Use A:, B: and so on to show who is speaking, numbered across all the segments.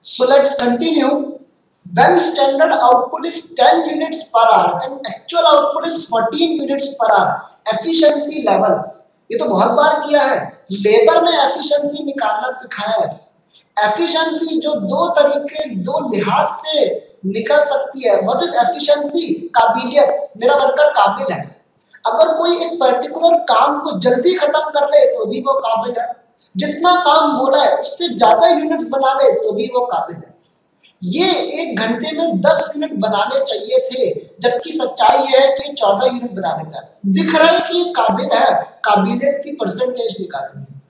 A: So let's continue. When standard output is 10 units per hour and actual output is 14 units per hour, efficiency level, ये तो बहुत बार किया है, labour में efficiency निकालना सिखाया है। एफिशिएंसी जो दो तरीके, दो लिहाज से निकल सकती है। What is efficiency? काबिलियत, मेरा वर्कर काबिल है। अगर कोई एक पर्टिकुलर काम को जल्दी खत्म कर ले तो भी वो काबिल है, जितना काम बोला है उससे ज्यादा यूनिट्स बना ले तो भी वो काबिल है। ये 1 घंटे में 10 यूनिट बनाने चाहिए थे, जबकि सच्चाई है कि 14 यूनिट बना लेता है। दिख रहा है कि काबिल है, काबिलियत की परसेंटेज निकालनी है,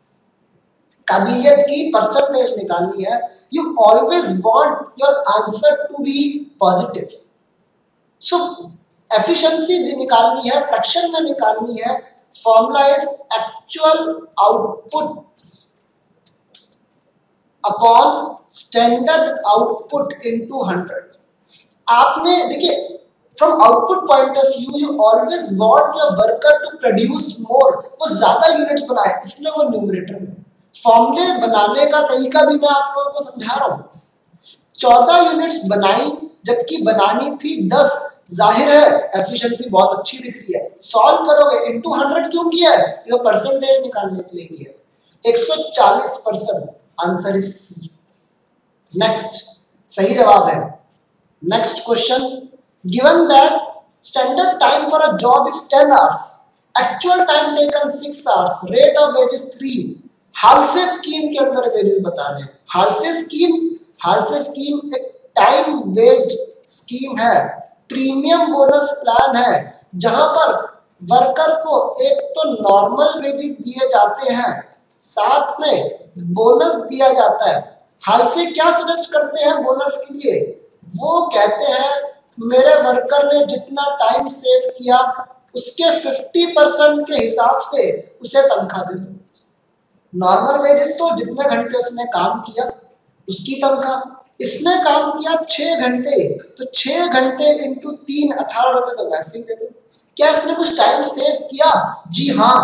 A: काबिलियत की परसेंटेज निकालनी है। You always want your answer to be positive. So efficiency निकालनी है, फ्रैक्शन में निकालनी है। Formula is actual output upon standard output into 100। आपने देखिए, from output point of view you always want your worker to produce more, वो ज्यादा units बनाए, इसलिए वो न्यूमरेटर में। फॉर्मूले बनाने का तरीका भी मैं आप लोगों को समझा रहा हूँ। 14 यूनिट्स बनाई जबकि बनानी थी 10, जाहिर है एफिशिएंसी बहुत अच्छी दिख रही है। सॉल्व करोगे, इनटू 100 क्यों किया है? ये परसेंटेज निकालने के लिए किया है। 140%। Answer is C. नेक्स्ट सही जवाब है। Next question, given that standard time for a job is 10 hours, actual time taken 6 hours, rate of wages 3। Halsey scheme के अंदर वेजेस बताने हैं। हालसे स्कीम एक टाइम बेस्ड स्कीम है, प्रीमियम बोनस प्लान है, जहां पर वर्कर को एक तो नॉर्मल वेजेस दिए जाते हैं, साथ में बोनस दिया जाता है। हालसे क्या सजेस्ट करते हैं बोनस के लिए? वो कहते हैं मेरे वर्कर ने जितना टाइम सेव किया उसके 50% के हिसाब से उसे तनख्वाह दे दो। नॉर्मल वेजेस तो जितने घंटे उसने काम किया उसकी तनख्वाह। इसने काम किया 6 घंटे, तो 6 घंटे इंटू 3 18 रुपए तो वैसे ही दे दो। क्या इसने कुछ टाइम सेव किया? जी हाँ,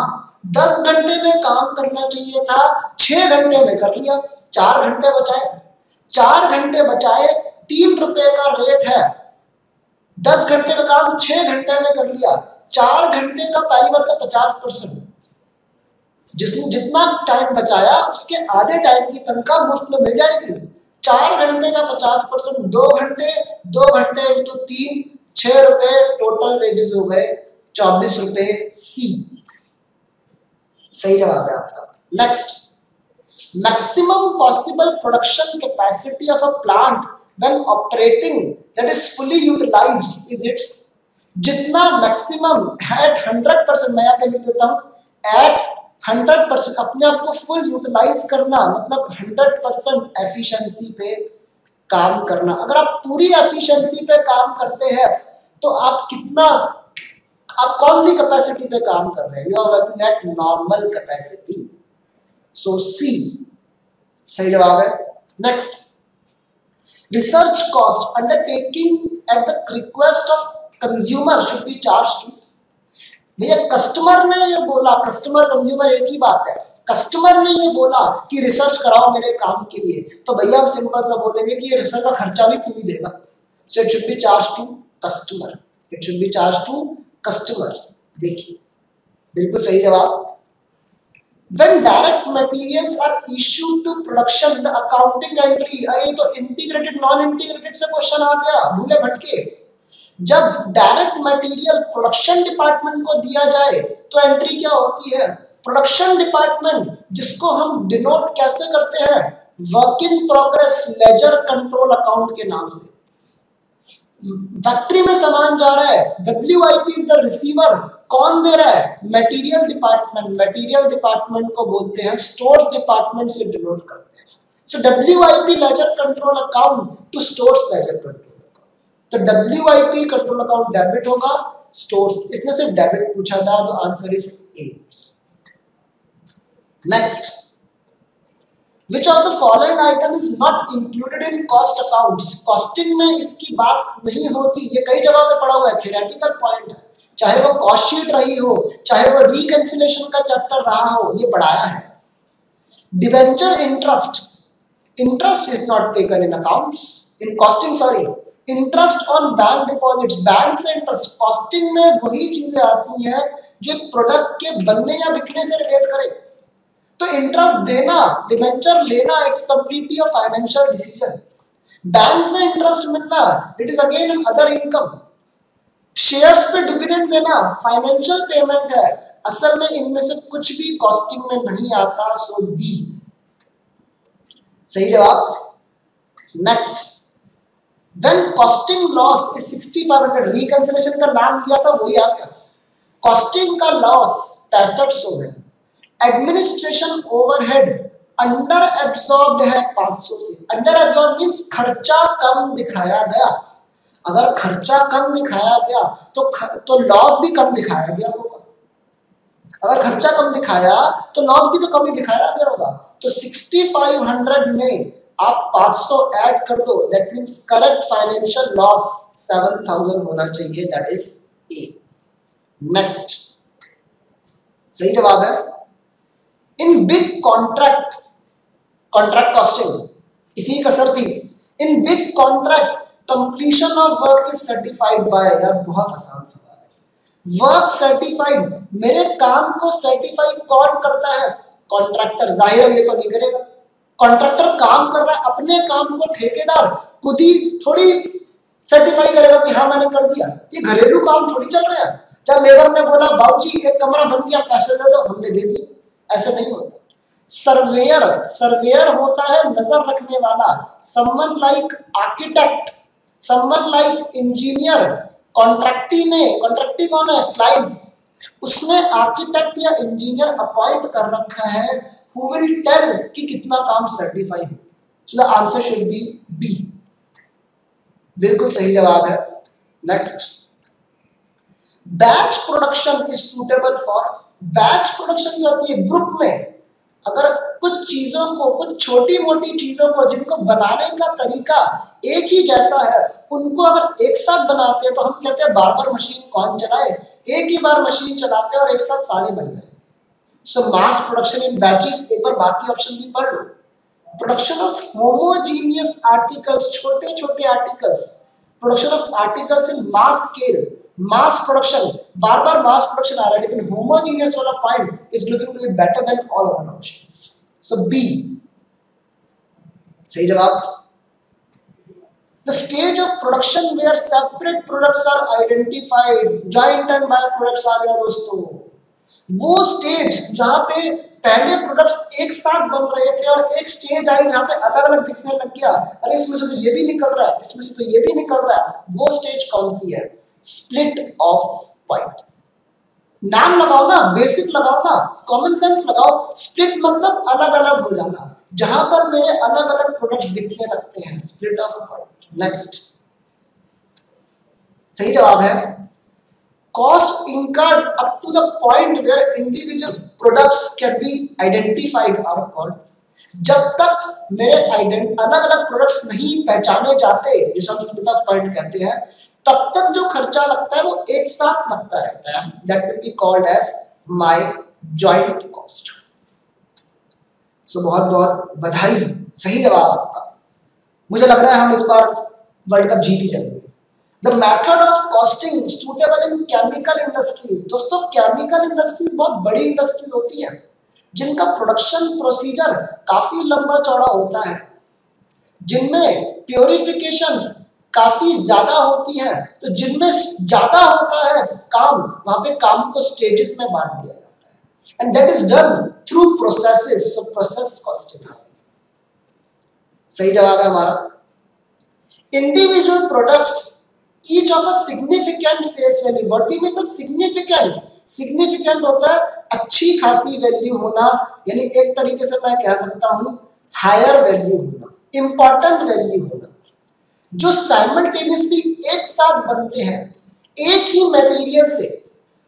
A: 10 घंटे में काम करना चाहिए था, 6 घंटे में कर लिया, 4 घंटे बचाए। 4 घंटे बचाए, 3 रुपए का रेट है। 10 घंटे का काम 6 घंटे में कर लिया, 4 घंटे का पहली बात तो 50%। जिसने जितना टाइम बचाया उसके आधे टाइम की तनख्वाह मुफ्त में मिल जाएगी। 4 घंटे का 50%, 2 घंटे इंटू 3, 6 रुपए टोटल वेजेस हो गए 24 रुपए। सी सही जवाब है आपका। Next, maximum possible production capacity of a plant when operating that is fully utilised is its. जितना मैक्सिमम एट 100%, मैं यहाँ पे लिख देता हूँ एट 100%, अपने आप को फुल यूटिलाइज करना मतलब 100% एफिशिएंसी पे काम करना। अगर आप पूरी एफिशिएंसी पे काम करते हैं तो आप कितना, आप कौन सी कैपेसिटी पे काम कर रहे हैं? You are working at normal capacity. So C सही जवाब है। Next, research cost undertaking at the request of consumer should be charged to. भैया कस्टमर ने ये बोला, कस्टमर कंज्यूमर एक ही बात है। कस्टमर ने ये बोला कि रिसर्च कराओ मेरे काम के लिए, तो भैया हम सिंपल सा बोलेंगे कि ये रिसर्च का खर्चा भी तू ही देगा। So it should be charge to customer, it should be charge to customer. देखिए बिल्कुल सही जवाब। When direct materials are issued to production, the accounting entry, अरे तो इंटीग्रेटेड नॉन इंटीग्रेटेड से क्वेश्चन आ गया, भूले भटके। जब डायरेक्ट मटेरियल प्रोडक्शन डिपार्टमेंट को दिया जाए तो एंट्री क्या होती है? प्रोडक्शन डिपार्टमेंट, जिसको हम डिनोट कैसे करते हैं? Work in progress laser control account के नाम से। फैक्ट्री में सामान जा रहा है, WIP इज द रिसीवर। कौन दे रहा है? Material department. मटेरियल डिपार्टमेंट को बोलते हैं स्टोर्स डिपार्टमेंट से डिनोट करते हैं। So WIP ledger control account to stores ledger control account. तो WIP कंट्रोल अकाउंट डेबिट होगा, स्टोर्स, इसमें सिर्फ डेबिट पूछा था तो answer is A. Next, Which of the following item is not included in cost accounts? Costing में इसकी बात नहीं होती। ये कई जगह पे पढ़ा हुआ है, थ्योरेटिकल पॉइंट है। चाहे वो कॉस्ट शीट रही हो, चाहे वो रिकंसिलिएशन का चैप्टर रहा हो, ये पढ़ाया है। Debenture interest interest is not taken in accounts in costing, sorry, interest on bank deposits, bank से इंटरेस्ट कॉस्टिंग में वही चीजें आती हैं जो प्रोडक्ट के बनने या बिकने से रिलेट करे। तो इंटरेस्ट देना, डिबेंचर लेना, it's completely a financial decision. Bank से इंटरेस्ट मिलना, it is again another income. Shares पे डिविडेंड देना फाइनेंशियल पेमेंट है। असल में इनमें से कुछ भी कॉस्टिंग में नहीं आता, सो डी सही जवाब। Next, when costing loss is 6500, reconciliation का नाम लिया था वही आ गया। कॉस्टिंग का लॉस 6500 है, एडमिनिस्ट्रेशन ओवरहेड अंडर एब्सॉर्ब्ड है 500 से। अंडर एब्सॉर्ब मींस खर्चा कम दिखाया गया। अगर खर्चा कम दिखाया गया तो लॉस भी कम दिखाया गया होगा। अगर खर्चा कम दिखाया तो लॉस भी तो कम ही दिखाया गया होगा। तो 6500 में आप 500 ऐड कर दो, that means correct financial loss 7000 होना चाहिए, दैट इज ए। नेक्स्ट, सही जवाब है। In big contract, contract costing इसी की कसर थी। In big contract completion of work is certified by, यार बहुत आसान सवाल है। वर्क सर्टिफाइड, मेरे काम को सर्टिफाई कौन करता है? कॉन्ट्रैक्टर। जाहिर है ये तो नहीं करेगा। कॉन्ट्रैक्टर काम कर रहा है, अपने काम को ठेकेदार खुद ही थोड़ी सर्टिफाई करेगा कि हाँ मैंने कर दिया। ये घरेलू काम थोड़ी चल रहा है। जब लेबर ने बोला बाबूजी एक कमरा बन गया, पैसे दे दो, हमने दे दिए, ऐसा नहीं होता। सर्वेयर, सर्वेयर होता है नजर रखने वाला। Someone like architect, someone like engineer. Contractee ने, कॉन्ट्रैक्टी कौन है? क्लाइंट। उसने आर्किटेक्ट या इंजीनियर अपॉइंट कर रखा है who will tell कि कितना काम सर्टिफाई है। So the answer should be B। बिल्कुल सही जवाब है। Next, batch production is suitable for, batch production जो होती है ग्रुप में, अगर कुछ चीजों को, कुछ छोटी मोटी चीजों को जिनको बनाने का तरीका एक ही जैसा है, उनको अगर एक साथ बनाते हैं तो हम कहते हैं बार बार मशीन कौन चलाए, एक ही बार मशीन चलाते हैं और एक साथ सारे बन जाए। सो मास प्रोडक्शन इन बैचेस, एक बार बाकी ऑप्शन भी पढ़ लो। प्रोडक्शन ऑफ होमोजीनियस आर्टिकल्स, छोटे छोटे articles, production of articles in mass scale, mass production, बार बार मास प्रोडक्शन आ रहा है, लेकिन होमोजीनियस वाला point is looking to be better than all other options. So B सही जवाब। The stage of production where separate products are identified, joint and by products आ गया दोस्तों। वो स्टेज जहां पे पहले प्रोडक्ट्स एक साथ बन रहे थे और एक स्टेज आई जहां पे अलग अलग दिखने लग गया, अरे इसमें से तो ये भी निकल रहा है, इसमें से तो ये भी निकल रहा है, वो स्टेज कौन सी है? Split of point. नाम लगाओ ना, बेसिक लगाओ ना, कॉमन सेंस लगाओ। स्प्लिट मतलब अलग अलग हो जाना, जहां पर मेरे अलग अलग प्रोडक्ट्स दिखने लगते हैं, स्प्लिट ऑफ पॉइंट। नेक्स्ट, सही जवाब है। Cost incurred up to the point where individual products can be identified are called। जब तक मेरे अलग अलग प्रोडक्ट्स नहीं पहचाने जाते, जिसे हम स्प्लिट ऑफ पॉइंट कहते हैं, तब तक जो खर्चा लगता है वो एक साथ लगता रहता है, that will be called as my joint cost। सो बहुत बहुत बधाई, सही जवाब आपका। मुझे लग रहा है हम इस बार वर्ल्ड कप जीत ही जाएंगे। The method of costing suitable in chemical industries, दोस्तों केमिकल इंडस्ट्रीज बहुत बड़ी इंडस्ट्रीज होती है जिनका प्रोडक्शन प्रोसीजर काफी लंबा चौड़ा होता है, जिनमें प्योरिफिकेशंस काफी ज्यादा होती है। तो जिनमें ज्यादा होता है काम, वहां पे काम को स्टेजेस में बांट दिया जाता है, and that is done through processes. So process costing सही जवाब है हमारा। Individual products each of a significant sales value, what do you mean by significant? significant होता है अच्छी खासी वैल्यू होना, यानी एक तरीके से मैं कह सकता हूं हायर वैल्यू होना, इंपॉर्टेंट वैल्यू होना, जो साइमल्टेनियसली एक साथ बनते हैं एक ही मटेरियल से,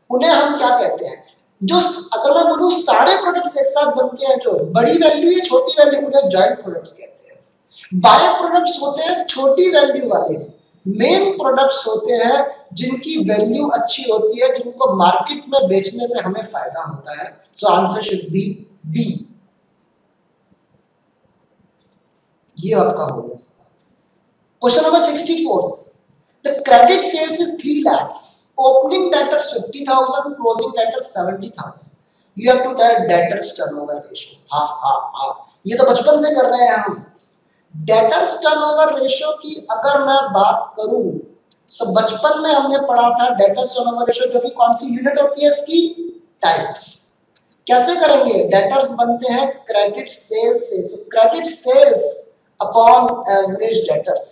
A: उन्हें हम क्या कहते हैं? जो अगर मैं बोलूं सारे प्रोडक्ट्स एक साथ बनते हैं, जो बड़ी वैल्यू या छोटी वैल्यू, उन्हें जॉइंट प्रोडक्ट्स कहते हैं। बाय प्रोडक्ट्स होते हैं छोटी वैल्यू वाले, मेन प्रोडक्ट्स होते हैं जिनकी वैल्यू अच्छी होती है, जिनको मार्केट में बेचने से हमें फायदा होता है। So answer should be D. ये आपका हो गया सवाल। Question number 64, the credit sales is 3 lakhs, opening debtors 50,000, closing debtors 70,000, you have to tell debtors turnover ratio. हाँ, ये तो बचपन से कर रहे हैं हम। डेटर्स टर्नओवर रेशियो की अगर मैं बात करूं, सो बचपन में हमने पढ़ा था डेटर्स टर्नओवर रेशियो, जो कि कौन सी यूनिट होती है इसकी, टाइप्स। कैसे करेंगे, डेटर्स बनते हैं क्रेडिट सेल्स से, so credit sales upon average debtors.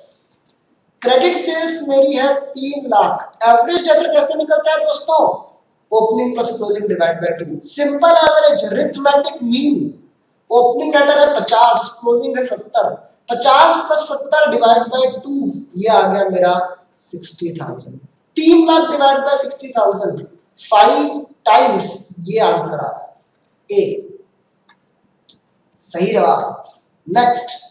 A: Credit sales मेरी है 3 लाख, एवरेज डेटर कैसे निकलता है दोस्तों, opening plus closing divide by 2, simple average, arithmetic mean. Opening debtor है 50, क्लोजिंग है 70, 50 प्लस 70 डिवाइड बाय 2, ये आ गया मेरा 60,000। 3 लाख डिवाइड बाय 60,000, 5 टाइम्स, ये आंसर आ रहा है ए, सही जवाब। Next,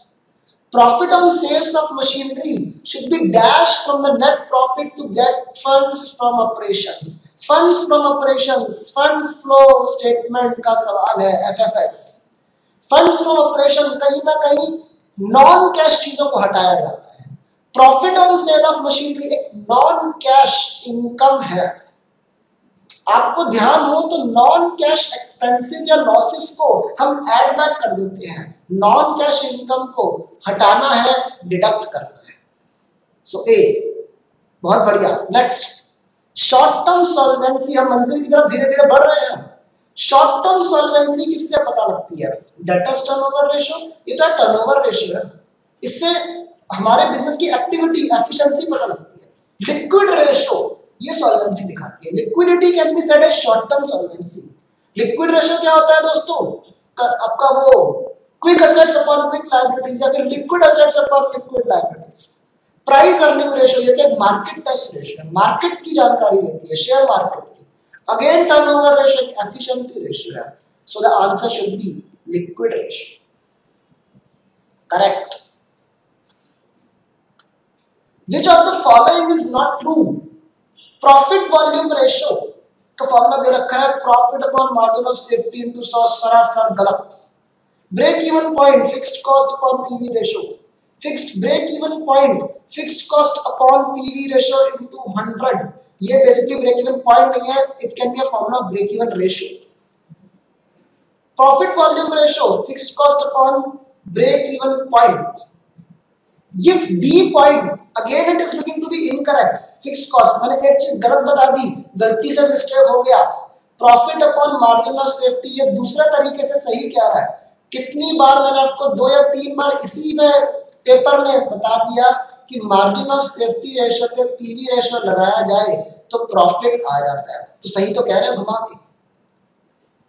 A: profit on sales of machinery should be dashed from the net profit to get funds from operations. Funds from operations, funds flow statement का सवाल है, FFS। funds from operation कहीं ना कहीं नॉन कैश चीजों को हटाया जाता है। Profit on sale of machinery एक नॉन कैश इनकम है। आपको ध्यान हो तो नॉन कैश एक्सपेंसेस या लॉसेस को हम ऐड बैक कर देते हैं, नॉन कैश इनकम को हटाना है, डिडक्ट करना है। सो ए, बहुत बढ़िया। नेक्स्ट, शॉर्ट टर्म सॉल्वेंसी, हम मंजिल की तरफ धीरे धीरे बढ़ रहे हैं। शॉर्ट टर्म सॉल्वेंसी किससे पता लगती है, डेटर्स टर्नओवर रेशियो, ये तो टर्नओवर रेशियो है, इससे हमारे बिजनेस की एक्टिविटी एफिशिएंसी पता लगती है। लिक्विड रेशियो ये सॉल्वेंसी दिखाती है। Liquidity can be said as short term solvency. Liquid ratio क्या होता है दोस्तों, आपका वो quick assets upon quick liabilities या फिर liquid assets upon liquid liabilities. Price earning ratio ये तो मार्केट टेस्ट रेशियो है, मार्केट की जानकारी देती है, शेयर मार्केट की। Again turnover ratio efficiency ratio है, so the answer should be liquid ratio. Correct. Which of the following is not true? Profit volume ratio का फॉर्मूला दे रखा है, profit upon margin of safety into 100, सरासर गलत। Break even point fixed cost upon PV ratio, fixed break even point fixed cost upon PV ratio into 100, ये basically break even point नहीं है, it can be a formula of break even ratio. Profit volume ratio fixed cost upon break even point, if d point again it is looking to be incorrect, fixed cost मैंने एक चीज गलत बता दी, गलती से mistake हो गया। Profit upon margin of safety ये दूसरा तरीके से सही कह रहा है। कितनी बार मैंने आपको 2 या 3 बार इसी में पेपर में बता दिया कि मार्जिन ऑफ सेफ्टी रेशियो पे पीवी रेशियो लगाया जाए तो प्रॉफिट आ जाता है, तो सही तो कह रहे हो घुमा के।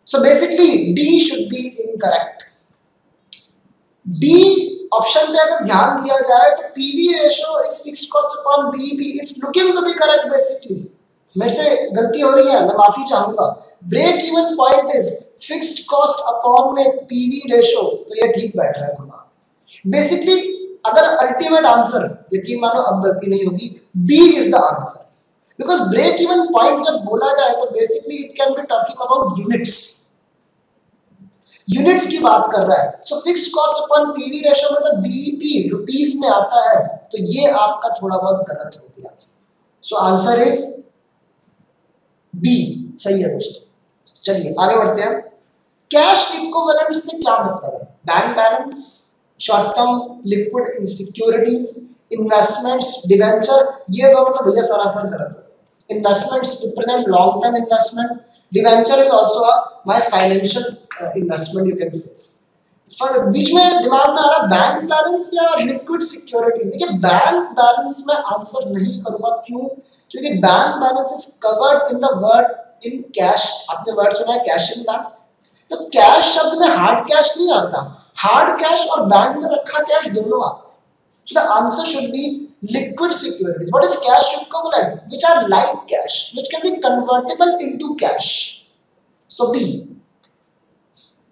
A: So basically D should be incorrect. D option पे अगर ध्यान दिया जाए तो PV ratio is fixed cost upon BEP, it's looking to be correct. Basically मेरे से गलती हो रही है, मैं माफी चाहूंगा। Break even point is fixed cost upon में पीवी रेशियो, तो ये ठीक बैठ रहा है घुमा। बेसिकली अगर अल्टीमेट आंसर, यकीन मानो अब गलती नहीं होगी, B is the answer, because break even point जब बोला जाए तो basically it can be talking about units, units की बात कर रहा है। So fixed cost upon PV ratio मतलब बीईपी रुपीस में आता है, तो ये आपका थोड़ा बहुत गलत हो गया। सो आंसर इज बी, सही है दोस्तों। चलिए आगे बढ़ते हैं। कैश इक्विवेलेंट से क्या मतलब है, bank balance, short term liquid in securities, investments, debenture, ये दोनों तो भैया सरासर गलत हो। Investments represent long term investment, debenture is also my financial investment, you can say. बीच में दिमाग में आ रहा बैंक बैलेंस या लिक्विड सिक्योरिटीज। देखिए बैंक बैलेंस में आंसर नहीं करूंगा, क्यों, क्योंकि bank balance is covered in the word in cash. आपने वर्ड सुना है कैश इन बैंक, तो कैश शब्द में हार्ड कैश नहीं आता, हार्ड कैश और बैंक में रखा कैश दोनों आते हैं। सो the answer should B liquid securities. What is cash equivalent? Which are like cash, which can be convertible into cash. So B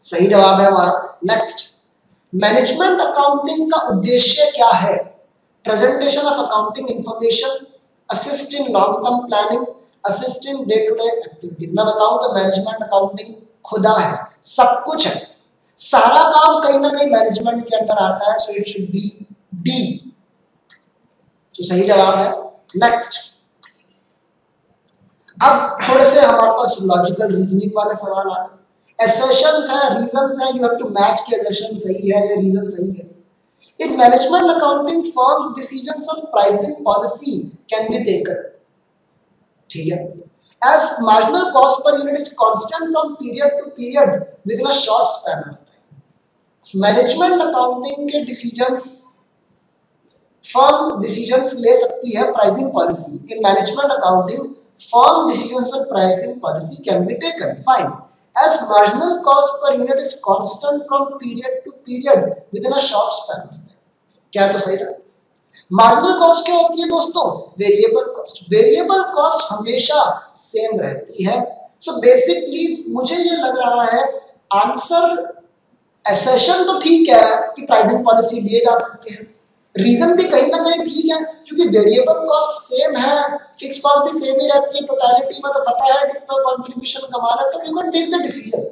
A: सही जवाब है हमारा। नेक्स्ट, मैनेजमेंट अकाउंटिंग का उद्देश्य क्या है? Presentation of accounting information, assist in long term planning, assist in day to day activities. मैं बताऊं तो मैनेजमेंट अकाउंटिंग खुदा है, सब कुछ है। सारा काम कहीं ना कहीं मैनेजमेंट के अंडर आता है, सो इट शुड बी डी। तो सही जवाब है। नेक्स्ट, अब थोड़े से हमारे पास लॉजिकल रीजनिंग वाले सवाल आ रहे हैं। assertions है, reasons है, you have to match कि assertion सही है या reason सही है। In management accounting firms decisions on pricing policy can be taken, ठीक है, as marginal cost per unit is constant from period to period within a short span of time। Management accounting के decisions, firm decisions ले सकती है pricing policy. In management accounting firm decisions on pricing policy can be taken, fine, as marginal cost per unit is constant from period to period within a short span of time। क्या तो सही रहा। Marginal cost क्या होती है दोस्तों? Variable cost. Variable cost हमेशा same रहती है। सो बेसिकली मुझे ये लग रहा है आंसर, एसेशन तो ठीक कह रहा है कि प्राइसिंग पॉलिसी लिए जा सकते हैं, रीजन भी कहीं ना कहीं ठीक है क्योंकि वेरिएबल कॉस्ट सेम है, फिक्स कॉस्ट भी सेम ही रहती है, टोटलिटी में तो पता है कितना कंट्रीब्यूशन कमाना है, तो you can take the decision.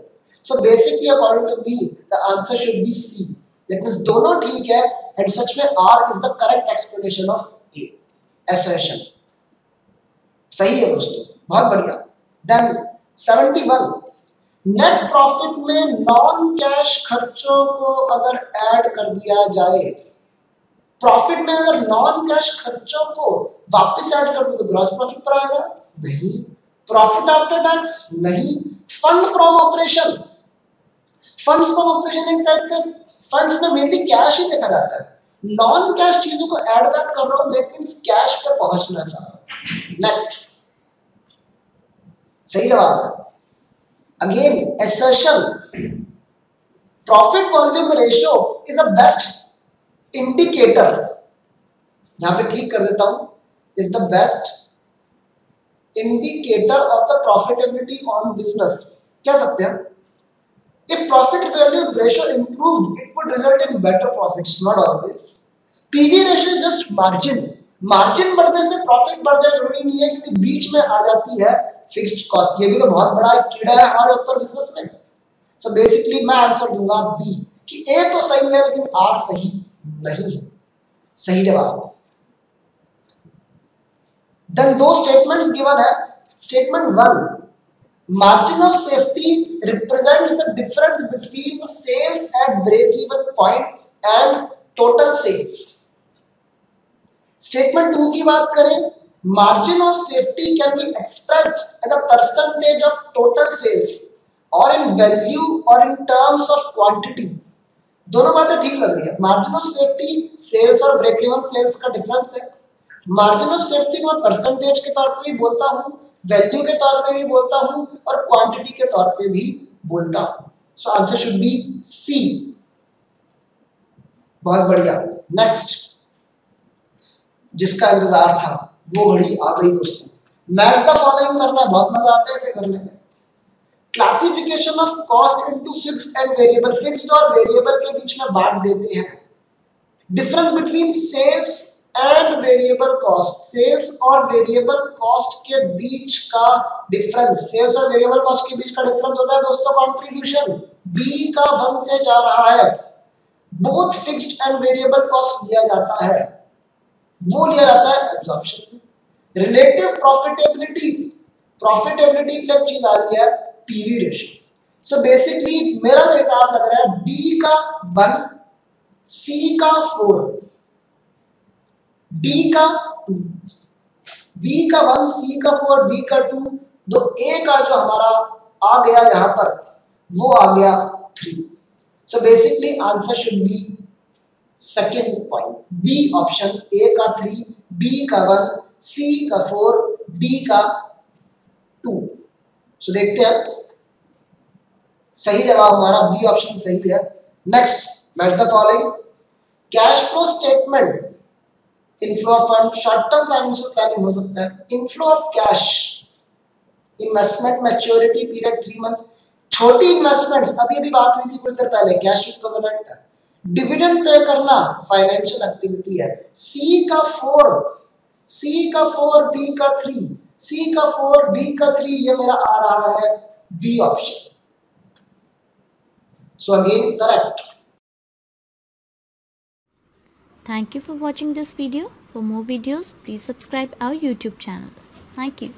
A: So basically according to me the answer should be C. That means दोनों ठीक है एंड सच में R is the correct explanation of A, assertion. सही है दोस्तों, बहुत बढ़िया। देन 71, नेट प्रॉफिट में नॉन कैश खर्चों को अगर ऐड कर दिया जाए, प्रॉफिट में अगर नॉन कैश खर्चों को वापस ऐड कर दो तो ग्रॉस प्रॉफिट पर आएगा? नहीं। Profit after tax? नहीं। Fund from operation, funds from operation एक टाइप का फंड्स में मेनली कैश ही देखा जाता है, नॉन कैश चीजों को ऐड बैक कर रहा हूं, दैट मींस कैश पे पहुंचना चाह रहा हूं। नेक्स्ट, सही जवाब है। Again assertion, profit volume ratio is a best indicator, यहां पे ठीक कर देता हूं, is the best indicator of the profitability on business. कह सकते हैं if profit value ratio improved it would result in better profits, not always। pv ratio is just margin, margin बढ़ने से प्रॉफिट बढ़ जाए जरूरी नहीं है क्योंकि बीच में आ जाती है फिक्स्ड कॉस्ट, ये भी तो बहुत बड़ा एक कीड़ा है हमारे ऊपर बिजनेस में। सो बेसिकली मैं आंसर दूंगा बी कि ए तो सही है लेकिन आर सही नहीं है। सही जवाब। देन दो स्टेटमेंट्स गिवन है। Statement 1, margin of safety represents the difference between the sales at break even point and total sales। Statement 2 की बात करें, margin of safety can be expressed as a percentage of total sales or in value or in terms of quantity। दोनों बातें ठीक लग रही है। Margin of safety sales और ब्रेक इवन सेल्स का डिफरेंस है। मार्जिन ऑफ सेफ्टी को मैं परसेंटेज के तौर पे भी बोलता हूं, वैल्यू के तौर पे भी बोलता हूं और क्वांटिटी के तौर पे भी बोलता हूं। So answer should be C. बहुत बढ़िया। नेक्स्ट, जिसका इंतजार था वो घड़ी आ गई दोस्तों। मैच द फॉलोइंग करना बहुत मजा आता है इसे करने में। Classification of cost into fixed and variable, fixed और वेरिएबल के बीच में बांट देते हैं। Difference between sales and variable cost, sales और वेरिएबल कॉस्ट के बीच का डिफरेंस, सेल्स और वेरिएबल कॉस्ट के बीच का डिफरेंस होता है दोस्तों कंट्रीब्यूशन। बी का 1 से जा रहा है। Both fixed and variable cost लिया जाता है, वो लिया जाता है एब्जॉर्प्शन। रिलेटिव प्रॉफिटेबिलिटी, प्रॉफिटेबिलिटी की चीज आ रही है पीवी रेशियो। सो बेसिकली मेरा तो हिसाब लग रहा है बी का 1, सी का 4, डी का 2, बी का 1, सी का 4, डी का 2, तो ए का जो हमारा आ गया यहां पर वो आ गया 3। So basically answer should be second point, B option, A का 3, बी का 1, सी का 4, डी का 2। सो देखते हैं, सही जवाब हमारा बी ऑप्शन सही है। Next, match the following. Cash flow statement, inflow of fund, short term financial planning हो सकता है। Inflow of cash, investment maturity period 3 months, छोटी इन्वेस्टमेंट्स, अभी बात हुई थी कुछ देर पहले, कैश इक्विवेलेंट। डिविडेंड पे करना फाइनेंशियल एक्टिविटी है। सी का 4, सी का 4, डी का 3, सी का 4, डी का 3, ये मेरा आ रहा है B option. So So again, correct.
B: Thank you for watching this video. For more videos, please subscribe our YouTube channel. Thank you.